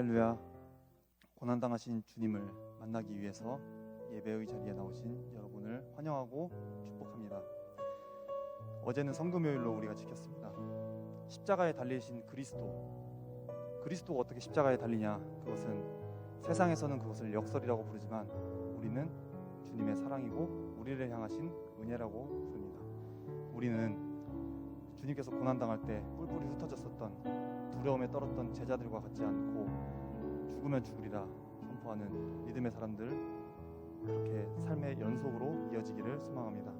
할렐루야. 고난당하신 주님을 만나기 위해서 예배의 자리에 나오신 여러분을 환영하고 축복합니다. 어제는 성금요일로 우리가 지켰습니다. 십자가에 달리신 그리스도가 어떻게 십자가에 달리냐? 그것은 세상에서는 그것을 역설이라고 부르지만 우리는 주님의 사랑이고 우리를 향하신 은혜라고 부릅니다. 우리는 주님께서 고난당할 때 뿔뿔이 흩어졌었던 두려움에 떨었던 제자들과 같지 않고 죽으면 죽으리라 선포하는 믿음의 사람들, 그렇게 삶의 연속으로 이어지기를 소망합니다.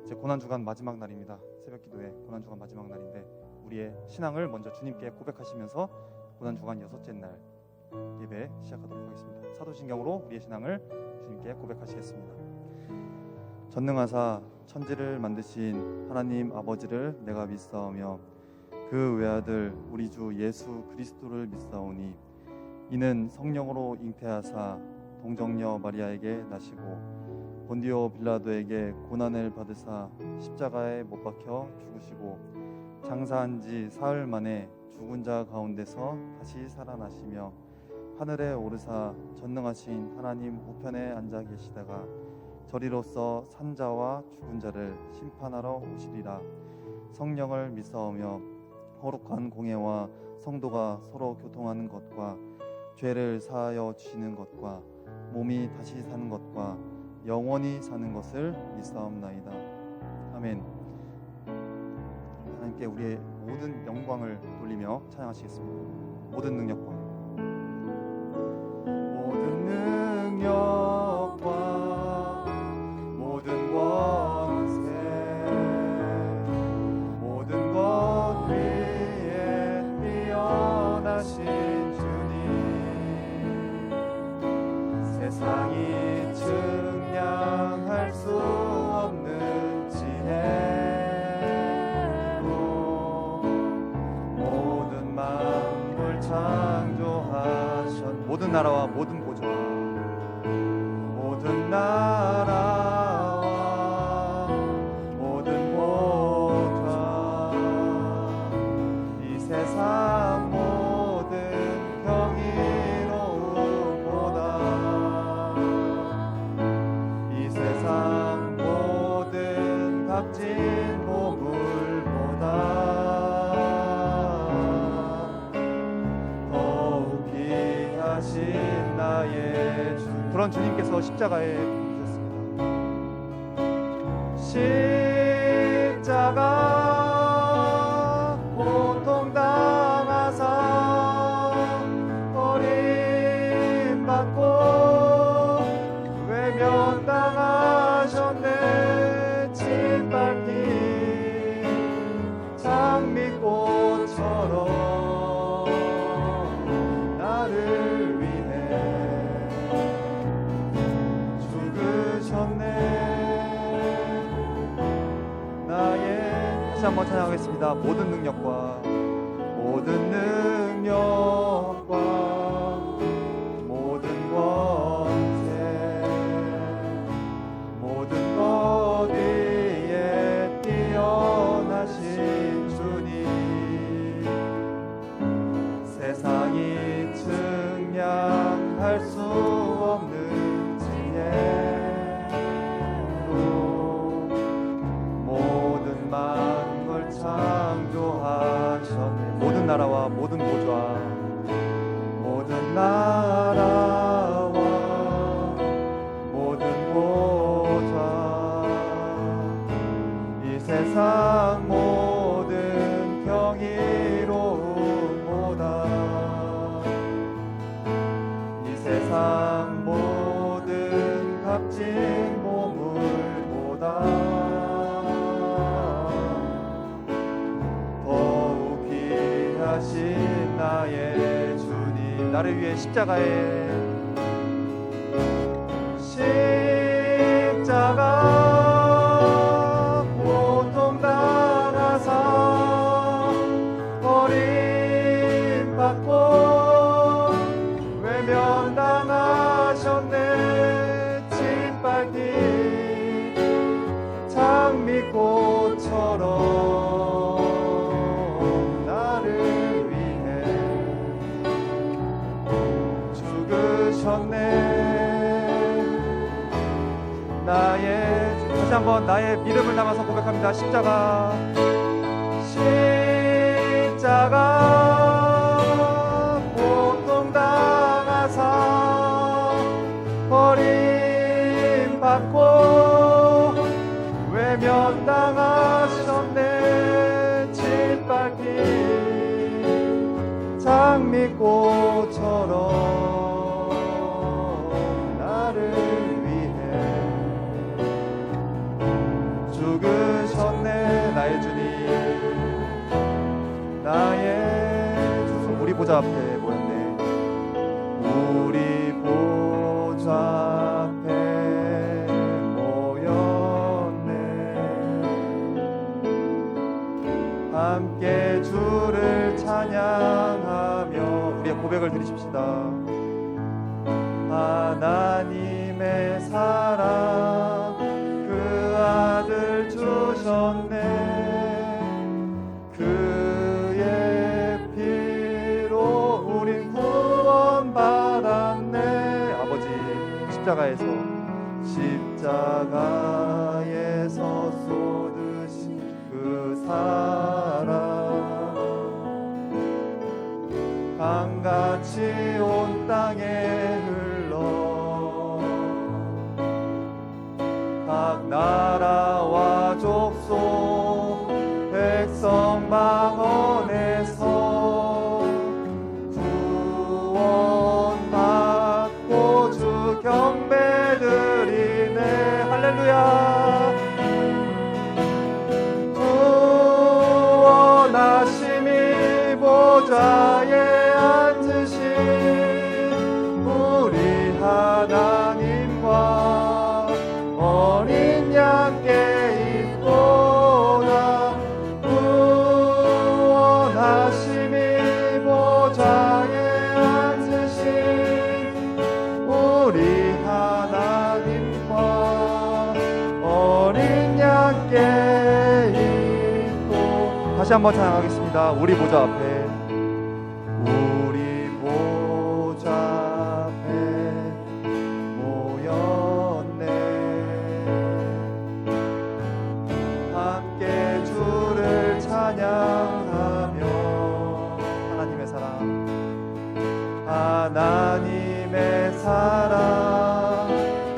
이제 고난주간 마지막 날입니다. 새벽기도회 고난주간 마지막 날인데 우리의 신앙을 먼저 주님께 고백하시면서 고난주간 6째 날 예배 시작하도록 하겠습니다. 사도신경으로 우리의 신앙을 주님께 고백하시겠습니다. 전능하사 천지를 만드신 하나님 아버지를 내가 믿사오며 그 외아들 우리 주 예수 그리스도를 믿사오니 이는 성령으로 잉태하사 동정녀 마리아에게 나시고 본디오 빌라도에게 고난을 받으사 십자가에 못 박혀 죽으시고 장사한 지 사흘 만에 죽은 자 가운데서 다시 살아나시며 하늘에 오르사 전능하신 하나님 우편에 앉아 계시다가 저리로서 산자와 죽은 자를 심판하러 오시리라. 성령을 믿사오며 거룩한 공예와 성도가 서로 교통하는 것과 죄를 사하여 주시는 것과 몸이 다시 사는 것과 영원히 사는 것을 믿사옵나이다. 아멘. 하나님께 우리의 모든 영광을 돌리며 찬양하시겠습니다. 모든 능력과 모든 권세 모든 것 위에 뛰어나신 주님, 세상이 측량할 수 없는 지혜로 모든 만물 창조하셨 모든 나라와 모든 보좌 모든 나라와 모든 보좌 이 세상 모든 경이로움보다 이 세상 모든 값진 보물보다 더욱 귀하신 나의 주. 그런 주님께서 십자가에 죽으셨습니다. 십자가 고통당하사 버림받고 외면당하셨네. 짓밟힌 장미꽃처럼 나를 다시 한번 찬양하겠습니다. 모든 능력과 모든 권세 모든 것 위에 뛰어나신 주님, 세상이 측량할 수 없는 지혜로 모든 만물 창조하셨네. 모든 나라와 모든 보좌 모든 나라와 모든 보좌 이 세상 모든 경이로움보다 이 세상 모든 값진 보물보다 하신 나의 주님, 나를 위해 십자가 고통당하사 버림받고 외면당하셨네. 짓밟힌 장미꽃처럼 나를 위해 나의 믿음을 담아서 고백합니다. 십자가 고통당하사 버림받고 외면당하셨네. 짓밟힌 장미꽃처럼 나를 위해 죽으셨네. 나의 주님, 나의 주. 우리 보좌 앞에 모였네. 우리 보좌 앞에 모였네. 함께 주를 찬양하며 우리의 고백을 드리십시다. 하나님의 사랑 그 아들 주셨네. 그의 피로 우린 구원받았네. 아버지, 십자가에서 쏟으신 그 사랑 강같이 온 땅에 흘러 각 나라와 족속 백성 망원에서 구원받고 주 경배드리네. 할렐루야. 구원하심이 보좌에 앉으신 우리 하나님과 어린 양께 있도다. 구원하심이 보좌에 앉으신 우리 하나님과 어린 양께 있고. 다시 한번 찬양하겠습니다. 우리 보좌 앞에, 우리 보좌 앞에 모였네. 함께 주를 찬양하며 하나님의 사랑, 하나님의 사랑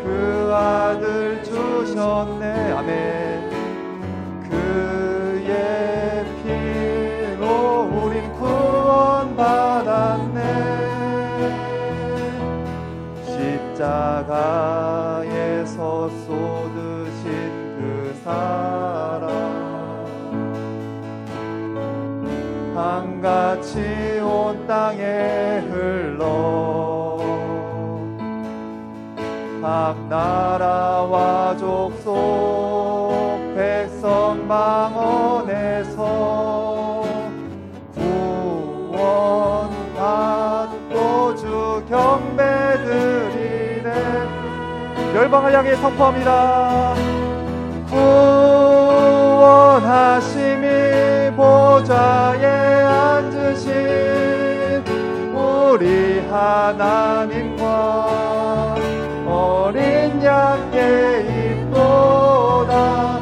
그 아들 주셨네. 아멘. 그의 피로 우린 구원받았네. 십자가에서 쏟으신 그 사랑 강같이 온 땅에 흘러 각 나라와 족속 백성 망원에서 구원받고 주 경배드리네. 열방을 향해 선포합니다. 구원하심이 보좌에 앉으신 우리 하나님과 어린 양께 있도다.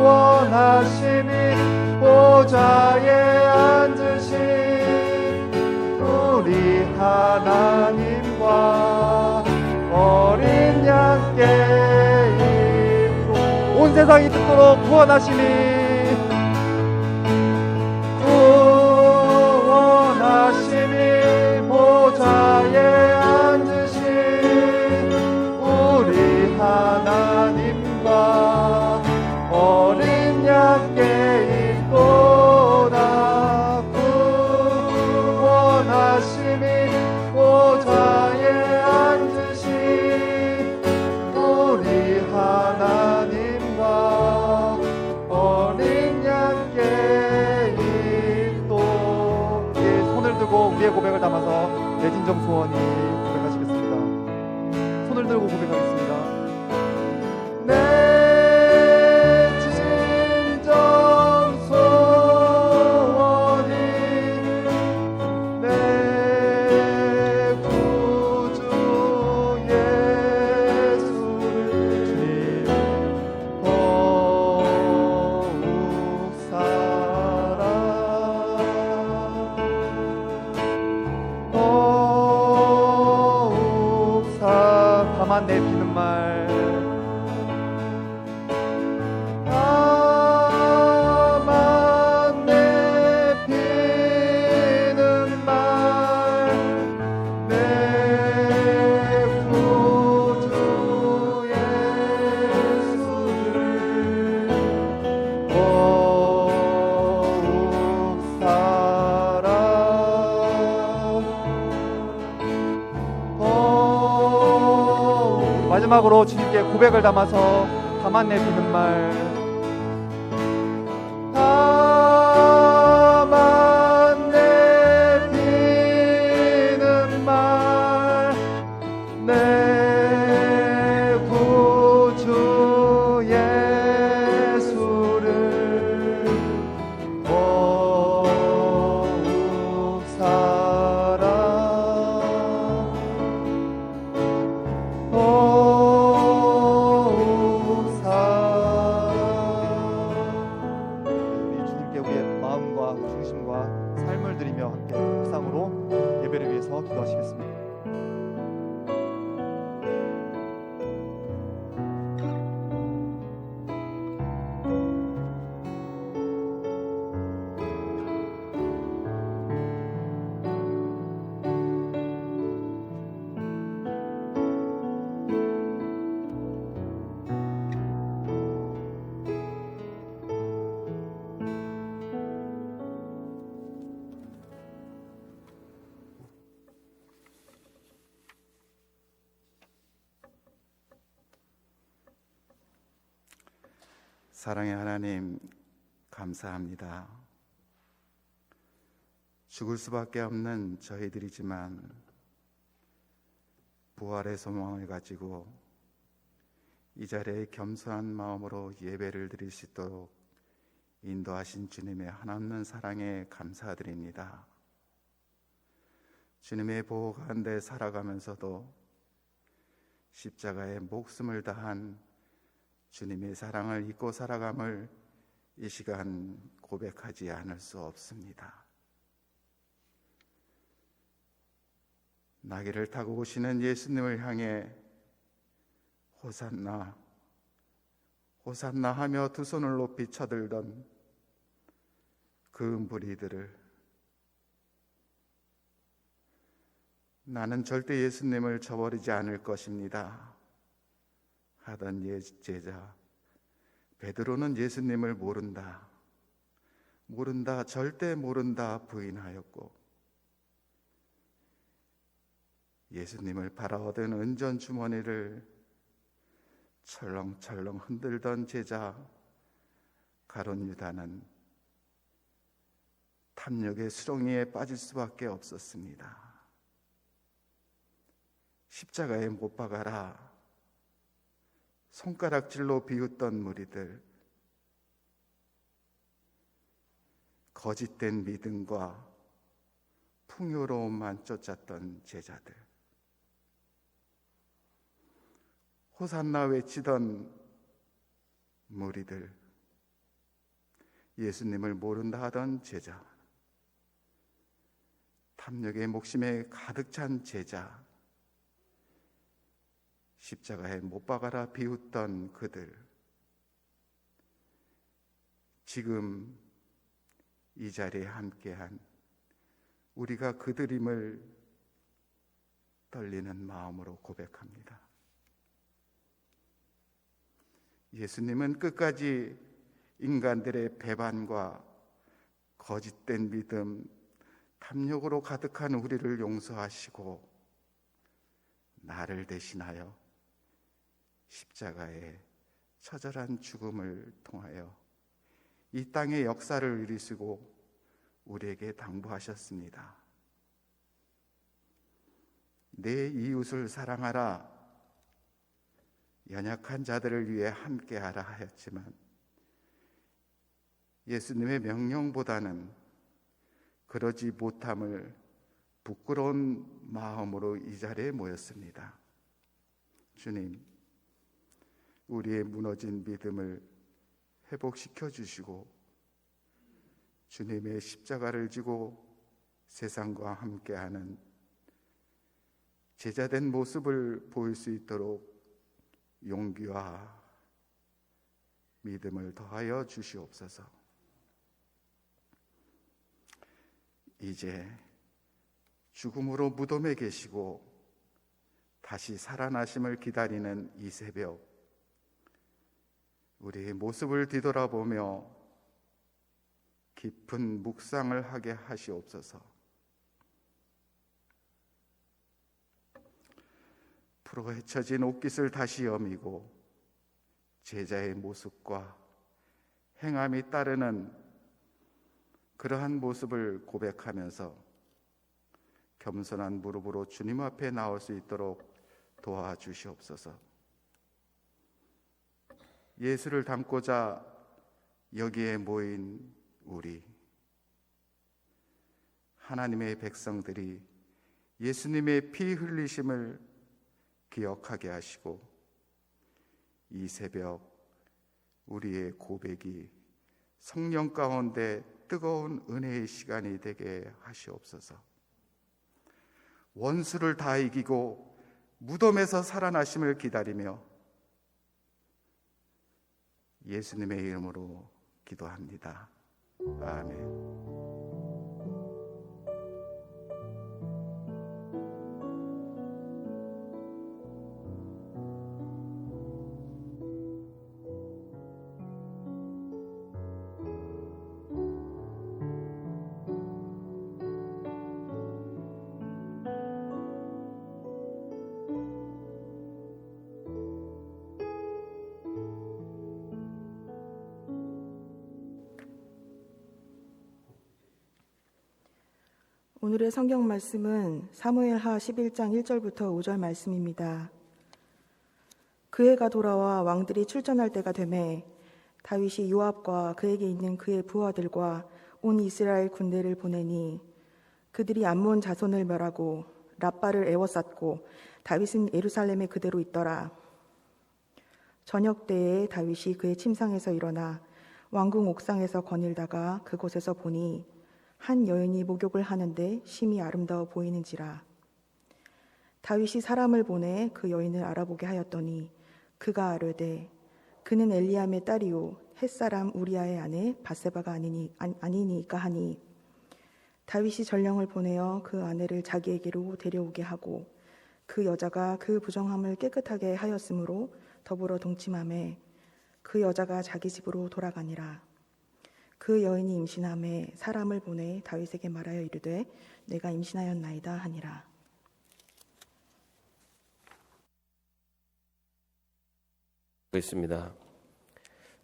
구원하심이 보좌에 앉으신 우리 하나님과 어린 양께 있고. 온 세상이 듣도록 구원하심이 보좌에 앉으신 우리 하나님과 어린 양께 있도다. 구원하심이 보좌에 앉으신 우리 하나님과 어린 양께 있도. 손을 들고 우리의 고백을 담아서 내 진정 소원이 고백하시겠습니다. 손을 들고 고백하겠습니다. 내 진정 소원이 내 구주 예수를 주님 마지막으로 주님께 고백을 담아서 다만 내비는 말, 다만 내비는 말, 내 구주 예수를 더욱 사랑, 더욱 사랑. 우리 주님께 우리의 마음과 중심과 삶을 드리며 함께 묵상으로 예배를 위해서 기도하시겠습니다. 사랑의 하나님, 감사합니다. 죽을 수밖에 없는 저희들이지만 부활의 소망을 가지고 이 자리에 겸손한 마음으로 예배를 드릴 수 있도록 인도하신 주님의 한없는 사랑에 감사드립니다. 주님의 보호 가운데 살아가면서도 십자가에 목숨을 다한 주님의 사랑을 잊고 살아감을 이 시간 고백하지 않을 수 없습니다. 나귀를 타고 오시는 예수님을 향해 호산나, 호산나 하며 두 손을 높이 쳐들던 그 무리들을, 나는 절대 예수님을 저버리지 않을 것입니다 하던 제자 베드로는 예수님을 모른다, 절대 모른다 부인하였고, 예수님을 바라보던 은전 주머니를 철렁철렁 흔들던 제자 가룟 유다는 탐욕의 수렁이에 빠질 수밖에 없었습니다. 십자가에 못 박아라 손가락질로 비웃던 무리들, 거짓된 믿음과 풍요로움만 쫓았던 제자들, 호산나 외치던 무리들, 예수님을 모른다 하던 제자, 탐욕의 목심에 가득 찬 제자, 십자가에 못 박아라 비웃던 그들, 지금 이 자리에 함께한 우리가 그들임을 떨리는 마음으로 고백합니다. 예수님은 끝까지 인간들의 배반과 거짓된 믿음, 탐욕으로 가득한 우리를 용서하시고 나를 대신하여 십자가의 처절한 죽음을 통하여 이 땅의 역사를 이루시고 우리에게 당부하셨습니다. 내 이웃을 사랑하라, 연약한 자들을 위해 함께하라 하였지만 예수님의 명령보다는 그러지 못함을 부끄러운 마음으로 이 자리에 모였습니다. 주님, 우리의 무너진 믿음을 회복시켜 주시고 주님의 십자가를 지고 세상과 함께하는 제자된 모습을 보일 수 있도록 용기와 믿음을 더하여 주시옵소서. 이제 죽음으로 무덤에 계시고 다시 살아나심을 기다리는 이 새벽, 우리의 모습을 뒤돌아보며 깊은 묵상을 하게 하시옵소서. 풀어 헤쳐진 옷깃을 다시 여미고 제자의 모습과 행함이 따르는 그러한 모습을 고백하면서 겸손한 무릎으로 주님 앞에 나올 수 있도록 도와주시옵소서. 예수를 닮고자 여기에 모인 우리 하나님의 백성들이 예수님의 피 흘리심을 기억하게 하시고 이 새벽 우리의 고백이 성령 가운데 뜨거운 은혜의 시간이 되게 하시옵소서. 원수를 다 이기고 무덤에서 살아나심을 기다리며 예수님의 이름으로 기도합니다. 아멘. 오늘의 성경 말씀은 사무엘하 11장 1절부터 5절 말씀입니다. 그 해가 돌아와 왕들이 출전할 때가 되매 다윗이 요압과 그에게 있는 그의 부하들과 온 이스라엘 군대를 보내니 그들이 암몬 자손을 멸하고 랍바를 에워쌌고 다윗은 예루살렘에 그대로 있더라. 저녁 때에 다윗이 그의 침상에서 일어나 왕궁 옥상에서 거닐다가 그곳에서 보니 한 여인이 목욕을 하는데 심히 아름다워 보이는지라. 다윗이 사람을 보내 그 여인을 알아보게 하였더니 그가 아뢰되 그는 엘리암의 딸이요 햇사람 우리아의 아내 밧세바가 아니니까 하니 다윗이 전령을 보내어 그 아내를 자기에게로 데려오게 하고 그 여자가 그 부정함을 깨끗하게 하였으므로 더불어 동침하매 그 여자가 자기 집으로 돌아가니라. 그 여인이 임신함에 사람을 보내 다윗에게 말하여 이르되 내가 임신하였나이다 하니라. 있습니다.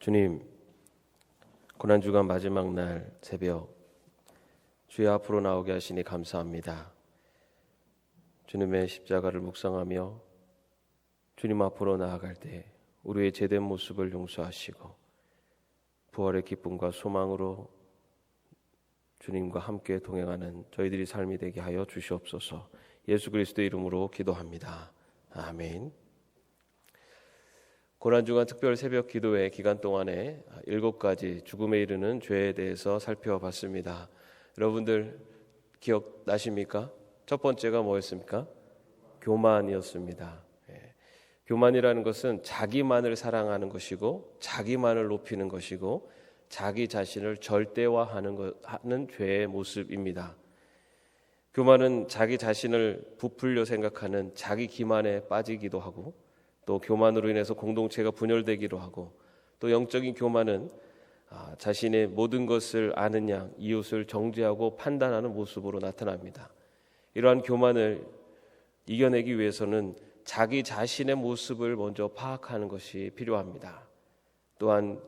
주님, 고난주간 마지막 날 새벽 주의 앞으로 나오게 하시니 감사합니다. 주님의 십자가를 묵상하며 주님 앞으로 나아갈 때 우리의 죄된 모습을 용서하시고 부활의 기쁨과 소망으로 주님과 함께 동행하는 저희들이 삶이 되게 하여 주시옵소서. 예수 그리스도의 이름으로 기도합니다. 아멘. 고난주간 특별 새벽 기도회 기간 동안에 7가지 죽음에 이르는 죄에 대해서 살펴봤습니다. 여러분들 기억나십니까? 첫 번째가 뭐였습니까? 교만이었습니다. 교만이라는 것은 자기만을 사랑하는 것이고 자기만을 높이는 것이고 자기 자신을 절대화하는 죄의 모습입니다. 교만은 자기 자신을 부풀려 생각하는 자기 기만에 빠지기도 하고 또 교만으로 인해서 공동체가 분열되기도 하고 또 영적인 교만은 자신의 모든 것을 아는 양 이웃을 정죄하고 판단하는 모습으로 나타납니다. 이러한 교만을 이겨내기 위해서는 자기 자신의 모습을 먼저 파악하는 것이 필요합니다. 또한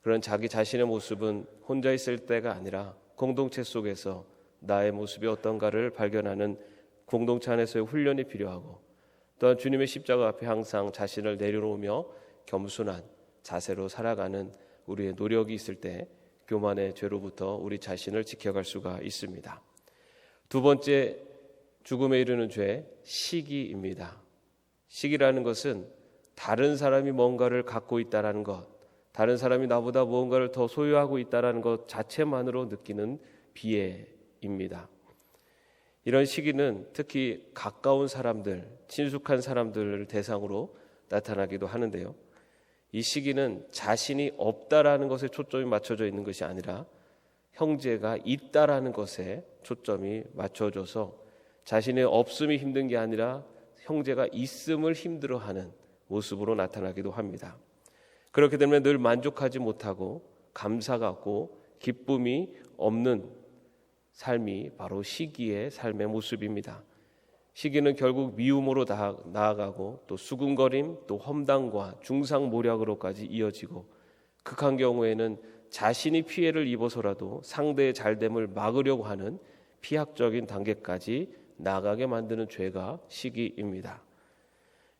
그런 자기 자신의 모습은 혼자 있을 때가 아니라 공동체 속에서 나의 모습이 어떤가를 발견하는 공동체 안에서의 훈련이 필요하고 또한 주님의 십자가 앞에 항상 자신을 내려놓으며 겸손한 자세로 살아가는 우리의 노력이 있을 때 교만의 죄로부터 우리 자신을 지켜갈 수가 있습니다. 두 번째 죽음에 이르는 죄, 시기입니다. 시기라는 것은 다른 사람이 뭔가를 갖고 있다는 것, 다른 사람이 나보다 무언가를 더 소유하고 있다는 것 자체만으로 느끼는 비애입니다. 이런 시기는 특히 가까운 사람들, 친숙한 사람들을 대상으로 나타나기도 하는데요. 이 시기는 자신이 없다라는 것에 초점이 맞춰져 있는 것이 아니라 형제가 있다라는 것에 초점이 맞춰져서 자신의 없음이 힘든 게 아니라 형제가 있음을 힘들어하는 모습으로 나타나기도 합니다. 그렇게 되면 늘 만족하지 못하고 감사가 없고 기쁨이 없는 삶이 바로 시기의 삶의 모습입니다. 시기는 결국 미움으로 나아가고 또 수군거림, 또 험담과 중상모략으로까지 이어지고 극한 경우에는 자신이 피해를 입어서라도 상대의 잘됨을 막으려고 하는 피학적인 단계까지 나아가게 만드는 죄가 시기입니다.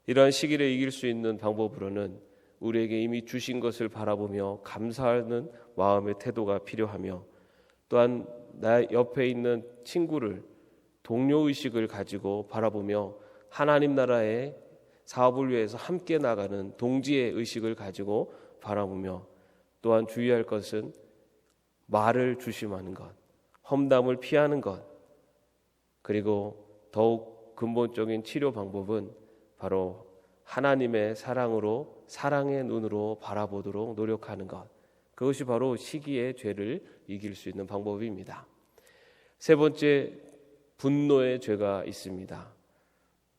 이러한 시기를 이길 수 있는 방법으로는 우리에게 이미 주신 것을 바라보며 감사하는 마음의 태도가 필요하며, 또한 나 옆에 있는 친구를 동료의식을 가지고 바라보며 하나님 나라의 사업을 위해서 함께 나가는 동지의 의식을 가지고 바라보며, 또한 주의할 것은 말을 조심하는 것, 험담을 피하는 것, 그리고 더욱 근본적인 치료 방법은 바로 하나님의 사랑으로, 사랑의 눈으로 바라보도록 노력하는 것, 그것이 바로 시기의 죄를 이길 수 있는 방법입니다. 세 번째, 분노의 죄가 있습니다.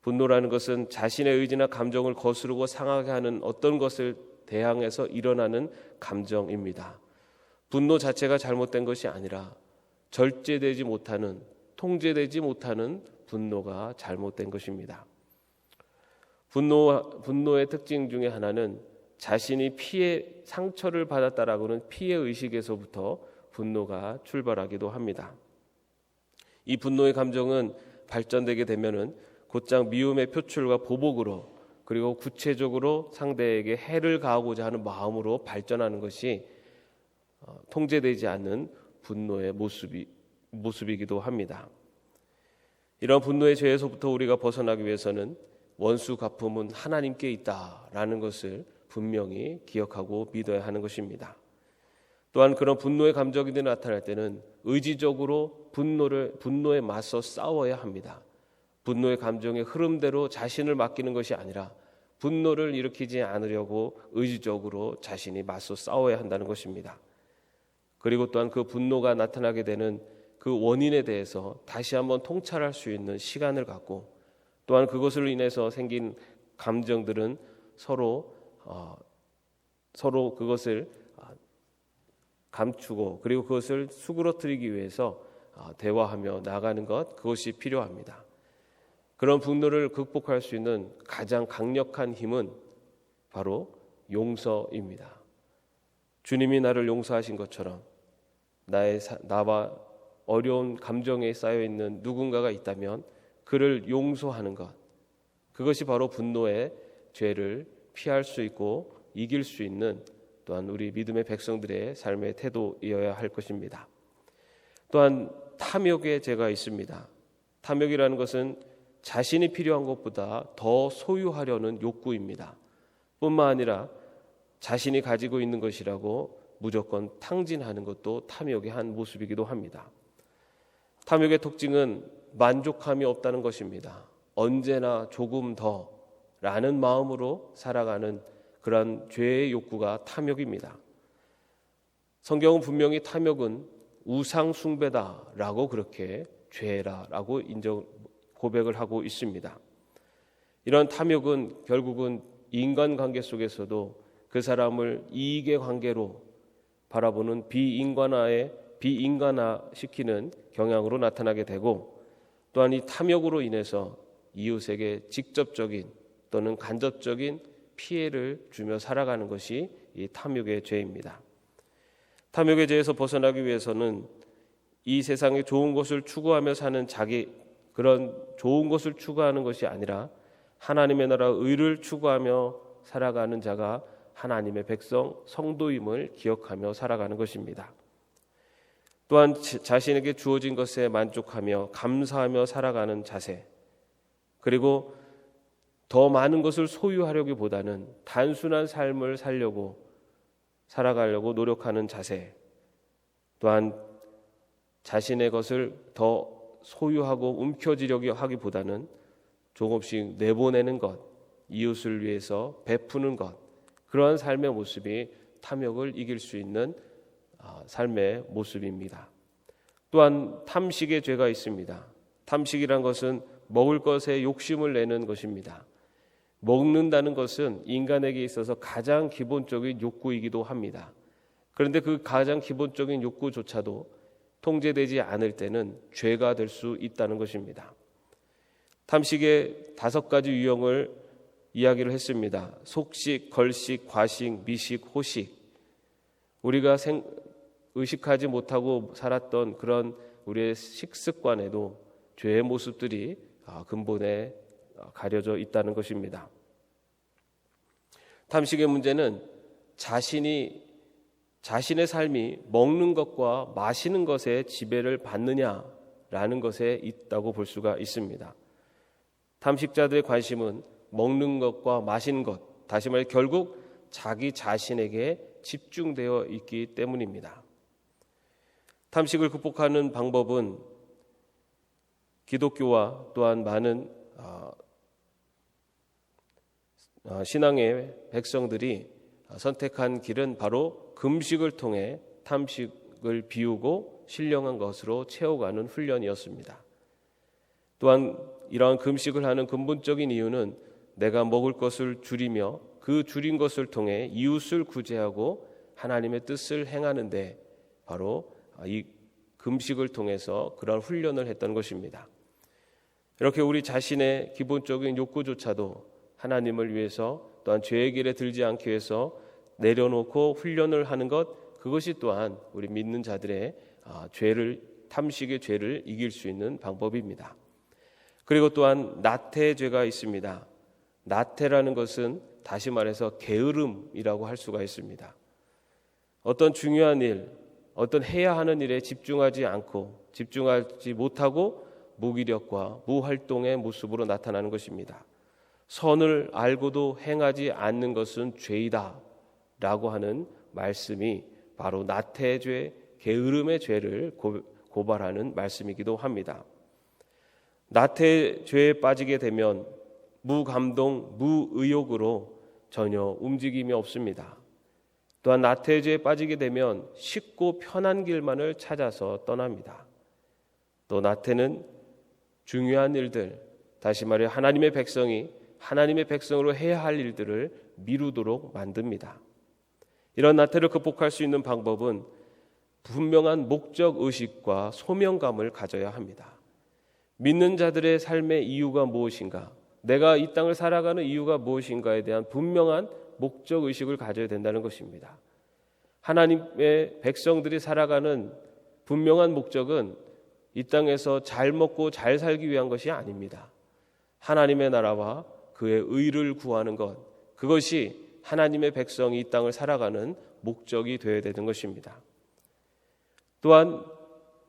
분노라는 것은 자신의 의지나 감정을 거스르고 상하게 하는 어떤 것을 대항해서 일어나는 감정입니다. 분노 자체가 잘못된 것이 아니라 절제되지 못하는, 통제되지 못하는 분노가 잘못된 것입니다. 분노의 특징 중에 하나는 자신이 상처를 받았다라고는 피해 의식에서부터 분노가 출발하기도 합니다. 이 분노의 감정은 발전되게 되면은 곧장 미움의 표출과 보복으로, 그리고 구체적으로 상대에게 해를 가하고자 하는 마음으로 발전하는 것이 통제되지 않는 분노의 모습이기도 합니다. 이런 분노의 죄에서부터 우리가 벗어나기 위해서는 원수 갚음은 하나님께 있다라는 것을 분명히 기억하고 믿어야 하는 것입니다. 또한 그런 분노의 감정이 나타날 때는 의지적으로 분노에 맞서 싸워야 합니다. 분노의 감정의 흐름대로 자신을 맡기는 것이 아니라 분노를 일으키지 않으려고 의지적으로 자신이 맞서 싸워야 한다는 것입니다. 그리고 또한 그 분노가 나타나게 되는 그 원인에 대해서 다시 한번 통찰할 수 있는 시간을 갖고, 또한 그것으로 인해서 생긴 감정들은 서로 그것을 감추고, 그리고 그것을 수그러뜨리기 위해서 대화하며 나가는 것, 그것이 필요합니다. 그런 분노를 극복할 수 있는 가장 강력한 힘은 바로 용서입니다. 주님이 나를 용서하신 것처럼 나와 어려운 감정에 쌓여있는 누군가가 있다면 그를 용서하는 것, 그것이 바로 분노의 죄를 피할 수 있고 이길 수 있는, 또한 우리 믿음의 백성들의 삶의 태도이어야 할 것입니다. 또한 탐욕의 죄가 있습니다. 탐욕이라는 것은 자신이 필요한 것보다 더 소유하려는 욕구입니다. 뿐만 아니라 자신이 가지고 있는 것이라고 무조건 탕진하는 것도 탐욕의 한 모습이기도 합니다. 탐욕의 특징은 만족함이 없다는 것입니다. 언제나 조금 더 라는 마음으로 살아가는 그런 죄의 욕구가 탐욕입니다. 성경은 분명히 탐욕은 우상 숭배다라고 그렇게 죄라라고 고백을 하고 있습니다. 이런 탐욕은 결국은 인간관계 속에서도 그 사람을 이익의 관계로 바라보는 비인간화시키는 경향으로 나타나게 되고, 또한 이 탐욕으로 인해서 이웃에게 직접적인 또는 간접적인 피해를 주며 살아가는 것이 이 탐욕의 죄입니다. 탐욕의 죄에서 벗어나기 위해서는 이 세상에 좋은 것을 추구하며 사는 그런 좋은 것을 추구하는 것이 아니라 하나님의 나라 의를 추구하며 살아가는 자가 하나님의 백성, 성도임을 기억하며 살아가는 것입니다. 또한 자신에게 주어진 것에 만족하며 감사하며 살아가는 자세, 그리고 더 많은 것을 소유하려기보다는 단순한 삶을 살아가려고 노력하는 자세, 또한 자신의 것을 더 소유하고 움켜쥐려고 하기보다는 조금씩 내보내는 것, 이웃을 위해서 베푸는 것, 그러한 삶의 모습이 탐욕을 이길 수 있는 삶의 모습입니다. 또한 탐식의 죄가 있습니다. 탐식이란 것은 먹을 것에 욕심을 내는 것입니다. 먹는다는 것은 인간에게 있어서 가장 기본적인 욕구이기도 합니다. 그런데 그 가장 기본적인 욕구조차도 통제되지 않을 때는 죄가 될 수 있다는 것입니다. 탐식의 5가지 유형을 이야기를 했습니다. 속식, 걸식, 과식, 미식, 호식. 우리가 의식하지 못하고 살았던 그런 우리의 식습관에도 죄의 모습들이 근본에 가려져 있다는 것입니다. 탐식의 문제는 자신의 삶이 먹는 것과 마시는 것에 지배를 받느냐라는 것에 있다고 볼 수가 있습니다. 탐식자들의 관심은 먹는 것과 마시는 것, 다시 말해 결국 자기 자신에게 집중되어 있기 때문입니다. 탐식을 극복하는 방법은 기독교와 또한 많은 신앙의 백성들이 선택한 길은 바로 금식을 통해 탐식을 비우고 신령한 것으로 채워가는 훈련이었습니다. 또한 이러한 금식을 하는 근본적인 이유는 내가 먹을 것을 줄이며 그 줄인 것을 통해 이웃을 구제하고 하나님의 뜻을 행하는데 바로 이 금식을 통해서 그런 훈련을 했던 것입니다. 이렇게 우리 자신의 기본적인 욕구조차도 하나님을 위해서 또한 죄의 길에 들지 않기 위해서 내려놓고 훈련을 하는 것, 그것이 또한 우리 믿는 자들의 탐식의 죄를 이길 수 있는 방법입니다. 그리고 또한 나태의 죄가 있습니다. 나태라는 것은 다시 말해서 게으름이라고 할 수가 있습니다. 어떤 중요한 일, 어떤 해야 하는 일에 집중하지 못하고 무기력과 무활동의 모습으로 나타나는 것입니다. 선을 알고도 행하지 않는 것은 죄이다 라고 하는 말씀이 바로 나태의 죄, 게으름의 죄를 고발하는 말씀이기도 합니다. 나태의 죄에 빠지게 되면 무감동, 무의욕으로 전혀 움직임이 없습니다. 또한 나태의 죄에 빠지게 되면 쉽고 편한 길만을 찾아서 떠납니다. 또 나태는 중요한 일들, 다시 말해 하나님의 백성이 하나님의 백성으로 해야 할 일들을 미루도록 만듭니다. 이런 나태를 극복할 수 있는 방법은 분명한 목적의식과 소명감을 가져야 합니다. 믿는 자들의 삶의 이유가 무엇인가, 내가 이 땅을 살아가는 이유가 무엇인가에 대한 분명한 목적의식을 가져야 된다는 것입니다. 하나님의 백성들이 살아가는 분명한 목적은 이 땅에서 잘 먹고 잘 살기 위한 것이 아닙니다. 하나님의 나라와 그의 의를 구하는 것, 그것이 하나님의 백성이 이 땅을 살아가는 목적이 되어야 되는 것입니다. 또한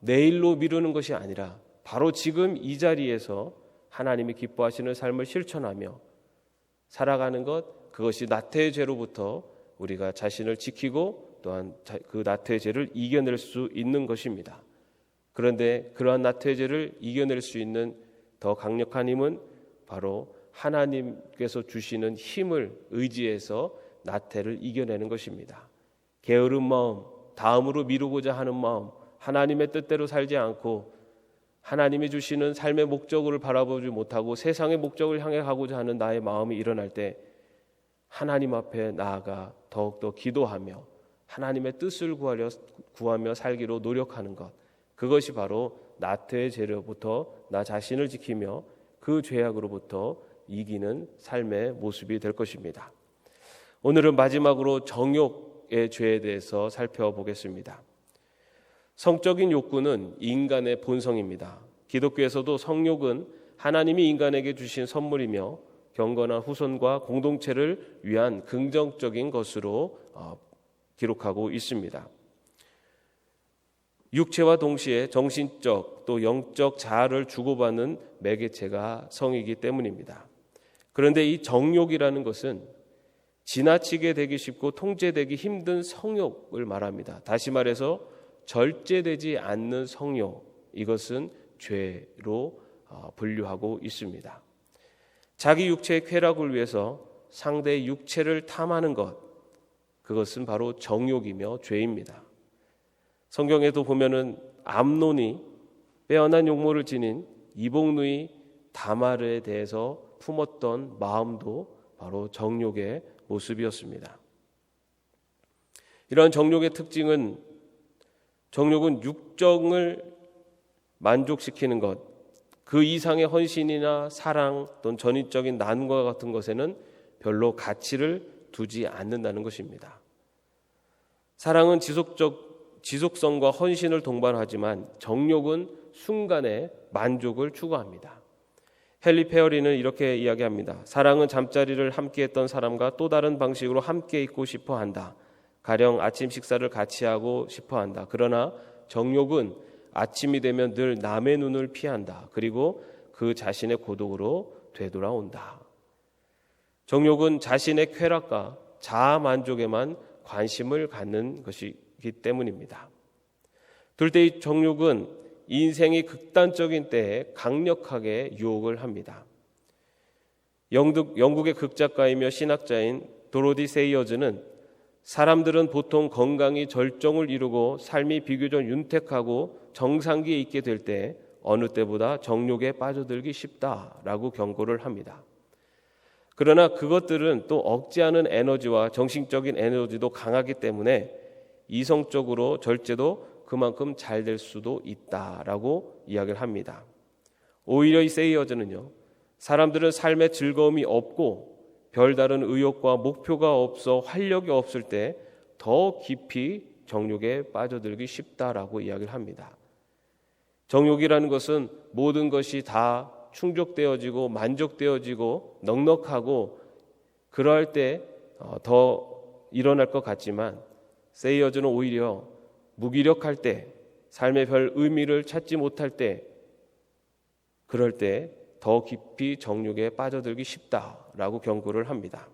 내일로 미루는 것이 아니라 바로 지금 이 자리에서 하나님이 기뻐하시는 삶을 실천하며 살아가는 것, 그것이 나태의 죄로부터 우리가 자신을 지키고 또한 그 나태의 죄를 이겨낼 수 있는 것입니다. 그런데 그러한 나태의 죄를 이겨낼 수 있는 더 강력한 힘은 바로 하나님께서 주시는 힘을 의지해서 나태를 이겨내는 것입니다. 게으른 마음, 다음으로 미루고자 하는 마음, 하나님의 뜻대로 살지 않고 하나님이 주시는 삶의 목적을 바라보지 못하고 세상의 목적을 향해 가고자 하는 나의 마음이 일어날 때 하나님 앞에 나아가 더욱더 기도하며 하나님의 뜻을 구하며 살기로 노력하는 것, 그것이 바로 나태의 죄로부터 나 자신을 지키며 그 죄악으로부터 이기는 삶의 모습이 될 것입니다. 오늘은 마지막으로 정욕의 죄에 대해서 살펴보겠습니다. 성적인 욕구는 인간의 본성입니다. 기독교에서도 성욕은 하나님이 인간에게 주신 선물이며 경건한 후손과 공동체를 위한 긍정적인 것으로 기록하고 있습니다. 육체와 동시에 정신적 또 영적 자아를 주고받는 매개체가 성이기 때문입니다. 그런데 이 정욕이라는 것은 지나치게 되기 쉽고 통제되기 힘든 성욕을 말합니다. 다시 말해서 절제되지 않는 성욕, 이것은 죄로 분류하고 있습니다. 자기 육체의 쾌락을 위해서 상대의 육체를 탐하는 것, 그것은 바로 정욕이며 죄입니다. 성경에도 보면은 암논이 빼어난 용모를 지닌 이복누이 다말에 대해서 품었던 마음도 바로 정욕의 모습이었습니다. 이러한 정욕의 특징은 정욕은 육정을 만족시키는 것, 그 이상의 헌신이나 사랑 또는 전인적인 나눔과 같은 것에는 별로 가치를 두지 않는다는 것입니다. 사랑은 지속성과 헌신을 동반하지만 정욕은 순간의 만족을 추구합니다. 헨리 페어리는 이렇게 이야기합니다. 사랑은 잠자리를 함께했던 사람과 또 다른 방식으로 함께 있고 싶어한다. 가령 아침 식사를 같이 하고 싶어한다. 그러나 정욕은 아침이 되면 늘 남의 눈을 피한다. 그리고 그 자신의 고독으로 되돌아온다. 정욕은 자신의 쾌락과 자아 만족에만 관심을 갖는 것이기 때문입니다. 둘째, 이 정욕은 인생이 극단적인 때에 강력하게 유혹을 합니다. 영국의 극작가이며 신학자인 도로디 세이어즈는 사람들은 보통 건강이 절정을 이루고 삶이 비교적 윤택하고 정상기에 있게 될 때 어느 때보다 정욕에 빠져들기 쉽다라고 경고를 합니다. 그러나 그것들은 또 억제하는 에너지와 정신적인 에너지도 강하기 때문에 이성적으로 절제도 그만큼 잘 될 수도 있다라고 이야기를 합니다. 오히려 이 세이어즈는요, 사람들은 삶의 즐거움이 없고 별다른 의욕과 목표가 없어 활력이 없을 때 더 깊이 정욕에 빠져들기 쉽다라고 이야기를 합니다. 정욕이라는 것은 모든 것이 다 충족되어지고 만족되어지고 넉넉하고 그러할 때 더 일어날 것 같지만 세이어즈는 오히려 무기력할 때, 삶의 별 의미를 찾지 못할 때, 그럴 때 더 깊이 정욕에 빠져들기 쉽다라고 경고를 합니다.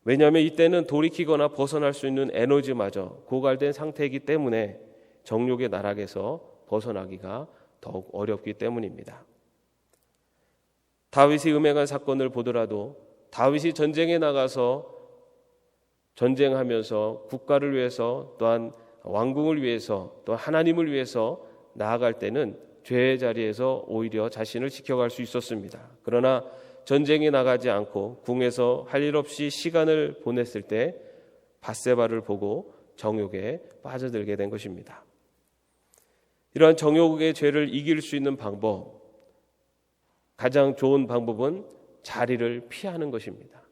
왜냐하면 이때는 돌이키거나 벗어날 수 있는 에너지마저 고갈된 상태이기 때문에 정욕의 나락에서 벗어나기가 더욱 어렵기 때문입니다. 다윗이 음행한 사건을 보더라도 다윗이 전쟁에 나가서 전쟁하면서 국가를 위해서 또한 왕궁을 위해서 또 하나님을 위해서 나아갈 때는 죄의 자리에서 오히려 자신을 지켜갈 수 있었습니다. 그러나 전쟁에 나가지 않고 궁에서 할 일 없이 시간을 보냈을 때 밧세바를 보고 정욕에 빠져들게 된 것입니다. 이러한 정욕의 죄를 이길 수 있는 방법, 가장 좋은 방법은 자리를 피하는 것입니다.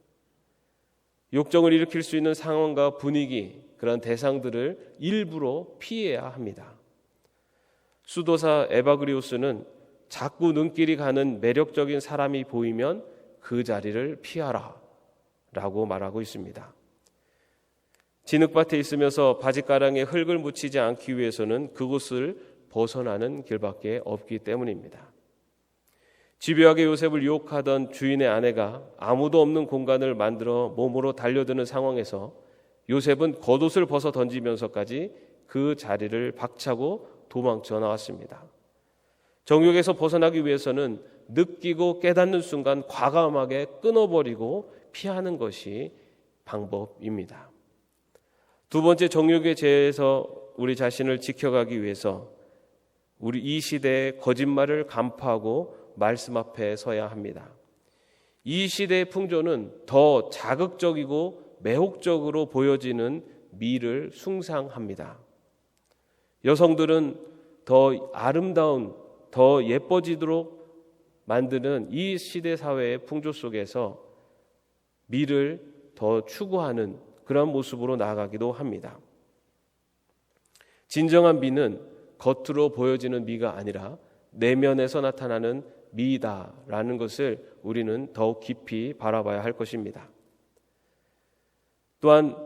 욕정을 일으킬 수 있는 상황과 분위기, 그런 대상들을 일부러 피해야 합니다. 수도사 에바그리오스는 자꾸 눈길이 가는 매력적인 사람이 보이면 그 자리를 피하라 라고 말하고 있습니다. 진흙밭에 있으면서 바짓가랑에 흙을 묻히지 않기 위해서는 그곳을 벗어나는 길밖에 없기 때문입니다. 집요하게 요셉을 유혹하던 주인의 아내가 아무도 없는 공간을 만들어 몸으로 달려드는 상황에서 요셉은 겉옷을 벗어 던지면서까지 그 자리를 박차고 도망쳐 나왔습니다. 정욕에서 벗어나기 위해서는 느끼고 깨닫는 순간 과감하게 끊어버리고 피하는 것이 방법입니다. 두 번째, 정욕의 죄에서 우리 자신을 지켜가기 위해서 우리 이 시대의 거짓말을 간파하고 말씀 앞에 서야 합니다. 이 시대의 풍조는 더 자극적이고 매혹적으로 보여지는 미를 숭상합니다. 여성들은 더 아름다운, 더 예뻐지도록 만드는 이 시대 사회의 풍조 속에서 미를 더 추구하는 그런 모습으로 나아가기도 합니다. 진정한 미는 겉으로 보여지는 미가 아니라 내면에서 나타나는 미다라는 것을 우리는 더욱 깊이 바라봐야 할 것입니다. 또한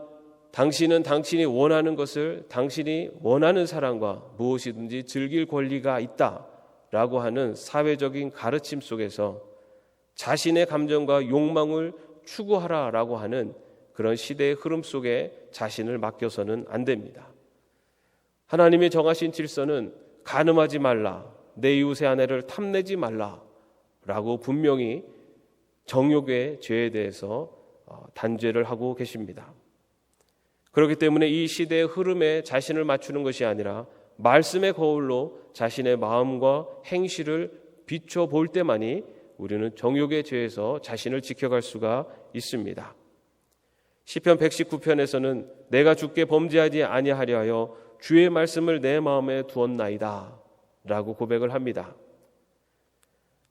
당신은 당신이 원하는 것을 당신이 원하는 사람과 무엇이든지 즐길 권리가 있다라고 하는 사회적인 가르침 속에서 자신의 감정과 욕망을 추구하라라고 하는 그런 시대의 흐름 속에 자신을 맡겨서는 안 됩니다. 하나님의 정하신 질서는 간음하지 말라, 내 이웃의 아내를 탐내지 말라라고 분명히 정욕의 죄에 대해서 단죄를 하고 계십니다. 그렇기 때문에 이 시대의 흐름에 자신을 맞추는 것이 아니라 말씀의 거울로 자신의 마음과 행실을 비춰볼 때만이 우리는 정욕의 죄에서 자신을 지켜갈 수가 있습니다. 시편 119편에서는 내가 주께 범죄하지 아니하려 하여 주의 말씀을 내 마음에 두었나이다 라고 고백을 합니다.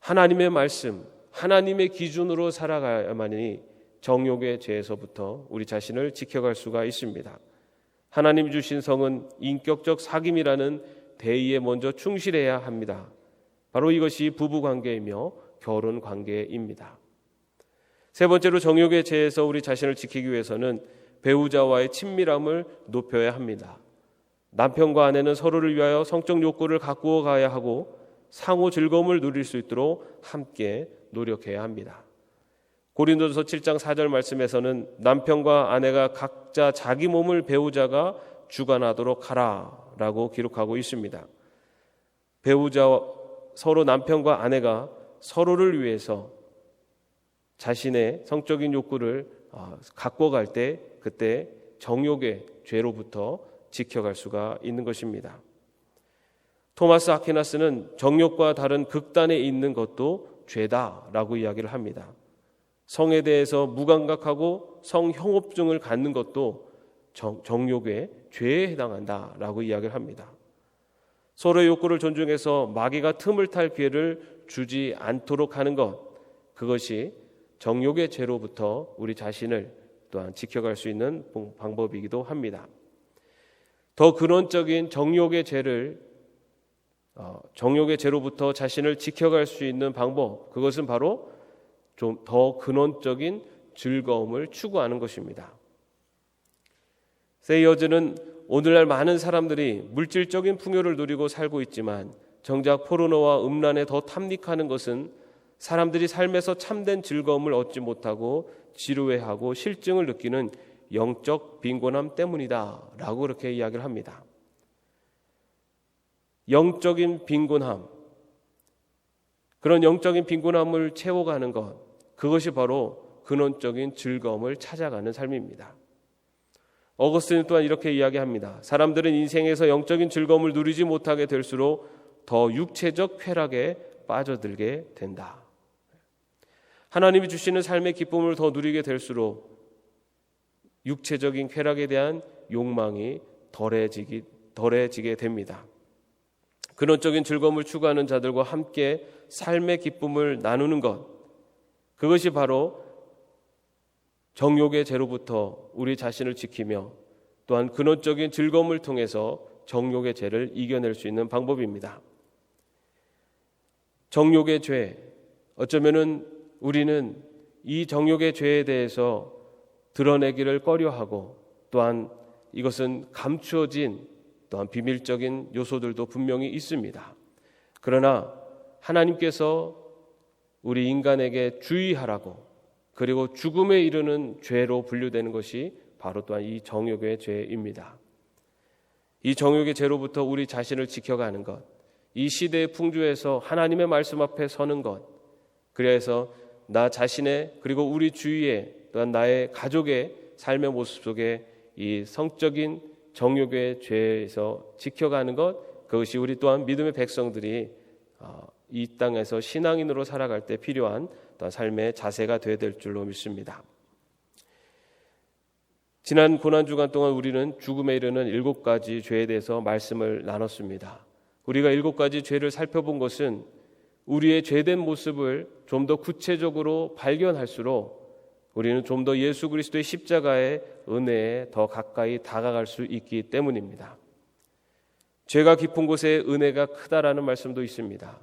하나님의 말씀, 하나님의 기준으로 살아가야만이 정욕의 죄에서부터 우리 자신을 지켜갈 수가 있습니다. 하나님 주신 성은 인격적 사귐이라는 대의에 먼저 충실해야 합니다. 바로 이것이 부부관계이며 결혼관계입니다. 세 번째로 정욕의 죄에서 우리 자신을 지키기 위해서는 배우자와의 친밀함을 높여야 합니다. 남편과 아내는 서로를 위하여 성적 욕구를 가꾸어 가야 하고 상호 즐거움을 누릴 수 있도록 함께 노력해야 합니다. 고린도전서 7장 4절 말씀에서는 남편과 아내가 각자 자기 몸을 배우자가 주관하도록 하라라고 기록하고 있습니다. 배우자와 서로 남편과 아내가 서로를 위해서 자신의 성적인 욕구를 가꿔갈 때 그때 정욕의 죄로부터 지켜갈 수가 있는 것입니다. 토마스 아퀴나스는 정욕과 다른 극단에 있는 것도 죄다라고 이야기를 합니다. 성에 대해서 무감각하고 성형업증을 갖는 것도 정욕의 죄에 해당한다라고 이야기를 합니다. 서로의 욕구를 존중해서 마귀가 틈을 탈 기회를 주지 않도록 하는 것, 그것이 정욕의 죄로부터 우리 자신을 또한 지켜갈 수 있는 방법이기도 합니다. 더 근원적인 정욕의 죄로부터 자신을 지켜갈 수 있는 방법, 그것은 바로 좀 더 근원적인 즐거움을 추구하는 것입니다. 세이어즈는 오늘날 많은 사람들이 물질적인 풍요를 누리고 살고 있지만 정작 포르노와 음란에 더 탐닉하는 것은 사람들이 삶에서 참된 즐거움을 얻지 못하고 지루해하고 실증을 느끼는 영적 빈곤함 때문이다 라고 그렇게 이야기를 합니다. 영적인 빈곤함, 그런 영적인 빈곤함을 채워가는 것, 그것이 바로 근원적인 즐거움을 찾아가는 삶입니다. 어거스틴 또한 이렇게 이야기합니다. 사람들은 인생에서 영적인 즐거움을 누리지 못하게 될수록 더 육체적 쾌락에 빠져들게 된다. 하나님이 주시는 삶의 기쁨을 더 누리게 될수록 육체적인 쾌락에 대한 욕망이 덜해지게 됩니다. 근원적인 즐거움을 추구하는 자들과 함께 삶의 기쁨을 나누는 것, 그것이 바로 정욕의 죄로부터 우리 자신을 지키며 또한 근원적인 즐거움을 통해서 정욕의 죄를 이겨낼 수 있는 방법입니다. 정욕의 죄, 어쩌면은 우리는 이 정욕의 죄에 대해서 드러내기를 꺼려하고 또한 이것은 감추어진 또한 비밀적인 요소들도 분명히 있습니다. 그러나 하나님께서 우리 인간에게 주의하라고, 그리고 죽음에 이르는 죄로 분류되는 것이 바로 또한 이 정욕의 죄입니다. 이 정욕의 죄로부터 우리 자신을 지켜가는 것, 이 시대의 풍조에서 하나님의 말씀 앞에 서는 것, 그래서 나 자신의 그리고 우리 주위에 또한 나의 가족의 삶의 모습 속에 이 성적인 정욕의 죄에서 지켜가는 것, 그것이 우리 또한 믿음의 백성들이 이 땅에서 신앙인으로 살아갈 때 필요한 또한 삶의 자세가 되어야 될 줄로 믿습니다. 지난 고난주간 동안 우리는 죽음에 이르는 7가지 죄에 대해서 말씀을 나눴습니다. 우리가 7가지 죄를 살펴본 것은 우리의 죄된 모습을 좀 더 구체적으로 발견할수록 우리는 좀 더 예수 그리스도의 십자가의 은혜에 더 가까이 다가갈 수 있기 때문입니다. 죄가 깊은 곳에 은혜가 크다라는 말씀도 있습니다.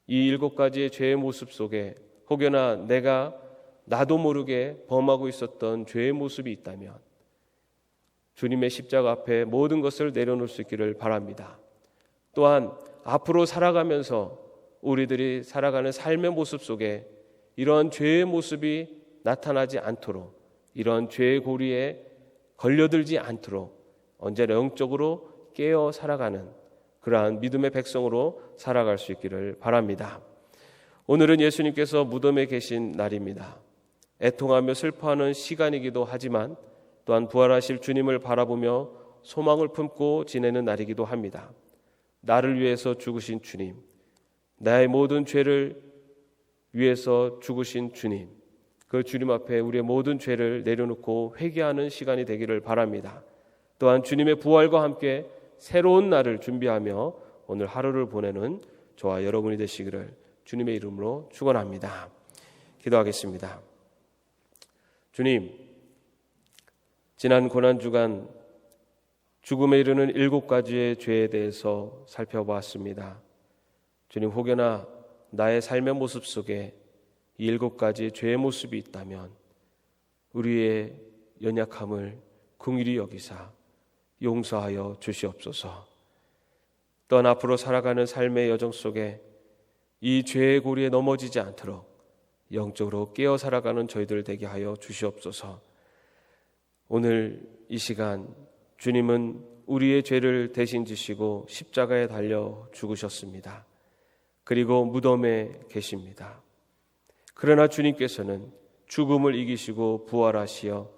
이 7가지의 죄의 모습 속에 혹여나 내가 나도 모르게 범하고 있었던 죄의 모습이 있다면 주님의 십자가 앞에 모든 것을 내려놓을 수 있기를 바랍니다. 또한 앞으로 살아가면서 우리들이 살아가는 삶의 모습 속에 이러한 죄의 모습이 나타나지 않도록, 이러한 죄의 고리에 걸려들지 않도록 언제나 영적으로 깨어 살아가는 그러한 믿음의 백성으로 살아갈 수 있기를 바랍니다. 오늘은 예수님께서 무덤에 계신 날입니다. 애통하며 슬퍼하는 시간이기도 하지만 또한 부활하실 주님을 바라보며 소망을 품고 지내는 날이기도 합니다. 나를 위해서 죽으신 주님, 나의 모든 죄를 위해서 죽으신 주님, 그 주님 앞에 우리의 모든 죄를 내려놓고 회개하는 시간이 되기를 바랍니다. 또한 주님의 부활과 함께 새로운 날을 준비하며 오늘 하루를 보내는 저와 여러분이 되시기를 주님의 이름으로 축원합니다. 기도하겠습니다. 주님, 지난 고난주간 죽음에 이르는 7가지의 죄에 대해서 살펴보았습니다. 주님, 혹여나 나의 삶의 모습 속에 이 7가지의 죄의 모습이 있다면 우리의 연약함을 긍휼히 여기사 용서하여 주시옵소서. 또한 앞으로 살아가는 삶의 여정 속에 이 죄의 고리에 넘어지지 않도록 영적으로 깨어 살아가는 저희들 되게 하여 주시옵소서. 오늘 이 시간 주님은 우리의 죄를 대신 지시고 십자가에 달려 죽으셨습니다. 그리고 무덤에 계십니다. 그러나 주님께서는 죽음을 이기시고 부활하시어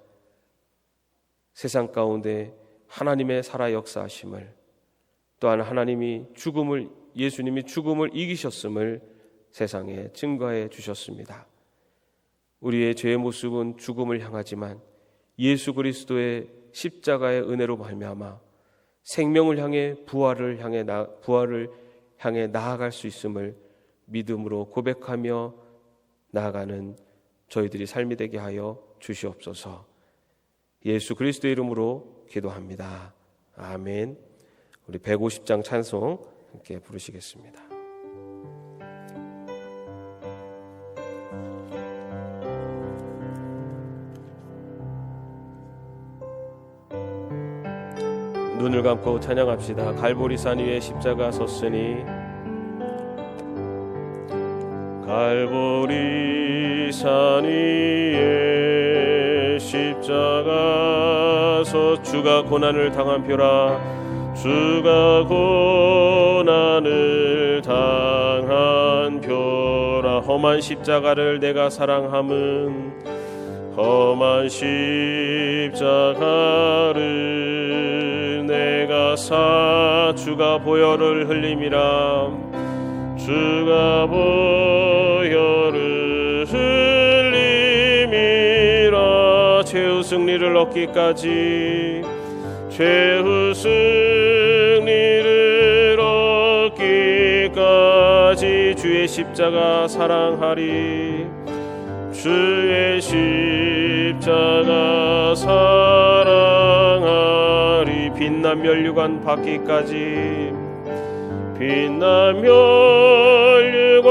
세상 가운데 하나님의 살아 역사하심을, 또한 예수님이 죽음을 이기셨음을 세상에 증거해 주셨습니다. 우리의 죄의 모습은 죽음을 향하지만 예수 그리스도의 십자가의 은혜로 말미암아 생명을 향해 부활을 향해 나아갈 수 있음을 믿음으로 고백하며 나아가는 저희들이 삶이 되게 하여 주시옵소서. 예수 그리스도의 이름으로 기도합니다. 아멘. 우리 150장 찬송 함께 부르시겠습니다. 눈을 감고 찬양합시다. 갈보리산 위에 십자가 섰으니, 갈보리산 위에 십자가 서 주가 고난을 당한 표라, 주가 고난을 당한 표라. 험한 십자가를 내가 사랑함은, 험한 십자가를 내가 주가 보혈을 흘림이라, 주가 보혈을 흘림이라. 최후 승리를 얻기까지, 최후 승리를 얻기까지 주의 십자가 사랑하리, 주의 십자가 사랑하리. 빛난 면류관 받기까지, 빛난 면류관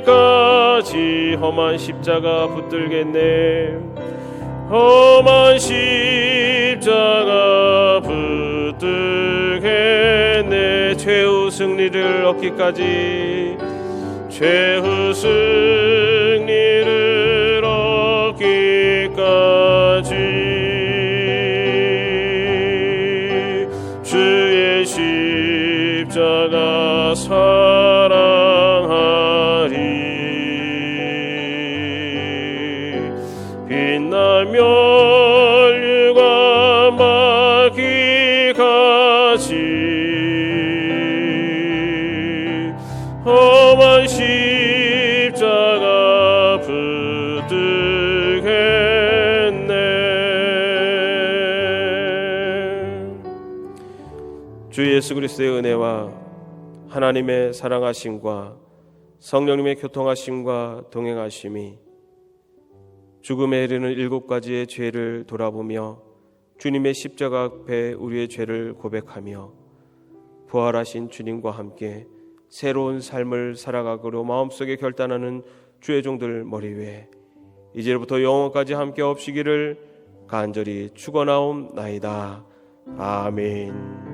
받기까지 험한 십자가 붙들겠네, 험한 십자가 붙들겠네. 최후 승리를 얻기까지, 최후 승리를 얻기까지 주의 십자가 사랑하리. 빛난 면류관 받기까지 험한 십자가 붙들겠네. 주 예수 그리스도의 은혜와 하나님의 사랑하심과 성령님의 교통하심과 동행하심이 죽음에 이르는 7가지의 죄를 돌아보며 주님의 십자가 앞에 우리의 죄를 고백하며 부활하신 주님과 함께 새로운 삶을 살아가기로 마음속에 결단하는 주의 종들 머리 위에 이제부터 영원까지 함께 없이기를 간절히 축원하옵나이다. 아멘.